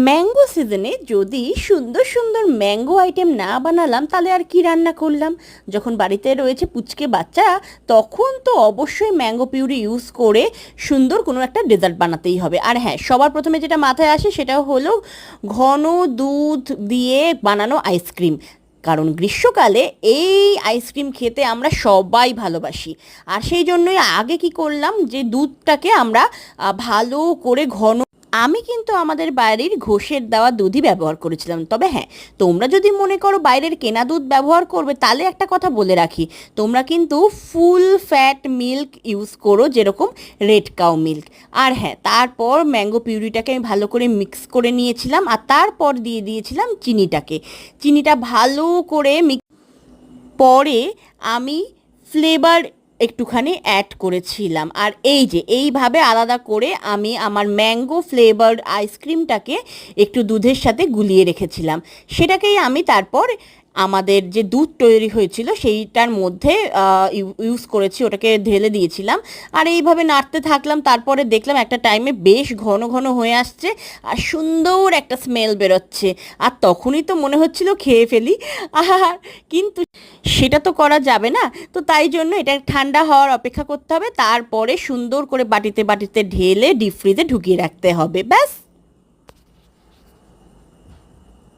Mango সিজনে যদি সুন্দর সুন্দর ম্যাঙ্গো আইটেম না বানালাম তাহলে আর কি রান্না করলাম। যখন বাড়িতে রয়েছে পুচকে বাচ্চা, তখন তো অবশ্যই ম্যাঙ্গো পিউরি ইউজ করে সুন্দর কোনো একটা ডেজার্ট বানাতেই হবে। আর হ্যাঁ, সবার প্রথমে যেটা মাথায় আসে সেটা হলো ঘন দুধ দিয়ে বানানো আইসক্রিম। কারণ গ্রীষ্মকালে এই আইসক্রিম খেতে আমরা সবাই ভালোবাসি। আর সেই জন্যই আগে কি করলাম, যে দুধটাকে আমরা ভালো করে ঘন, আমি কিন্তু আমাদের বাড়ির ঘোষের দেওয়া দুধই ব্যবহার করেছিলাম। তবে হ্যাঁ, তোমরা যদি মনে করো বাইরের কেনা দুধ ব্যবহার করবে, তাহলে একটা কথা বলে রাখি, তোমরা কিন্তু ফুল ফ্যাট মিল্ক ইউজ করো, যেরকম রেড কাউ মিল্ক। আর হ্যাঁ, তারপর ম্যাঙ্গো পিউরিটাকে আমি ভালো করে মিক্স করে নিয়েছিলাম, আর তারপর দিয়ে দিয়েছিলাম চিনিটাকে। চিনিটা ভালো করে পরে আমি ফ্লেভার একটুখানি অ্যাড করেছিলাম। আর এই যে এইভাবে আলাদা করে আমি আমার ম্যাঙ্গো ফ্লেভার্ড আইসক্রিমটাকে একটু দুধের সাথে গুলিয়ে রেখেছিলাম। সেটাকেই আমি তারপর আমাদের যে দুধ তৈরি হয়েছিল সেইটার মধ্যে ইউজ করেছি, ওটাকে ঢেলে দিয়েছিলাম। আর এইভাবে নাড়তে থাকলাম। তারপরে দেখলাম একটা টাইমে বেশ ঘন ঘন হয়ে আসছে আর সুন্দর একটা স্মেল বেরোচ্ছে। আর তখনই তো মনে হচ্ছিল খেয়ে ফেলি। আর কিন্তু সেটা তো করা যাবে না। তো তাই জন্য এটা ঠান্ডা হওয়ার অপেক্ষা করতে হবে, তারপরে সুন্দর করে বাটিতে বাটিতে ঢেলে ডিপ ফ্রিজে ঢুকিয়ে রাখতে হবে, ব্যাস।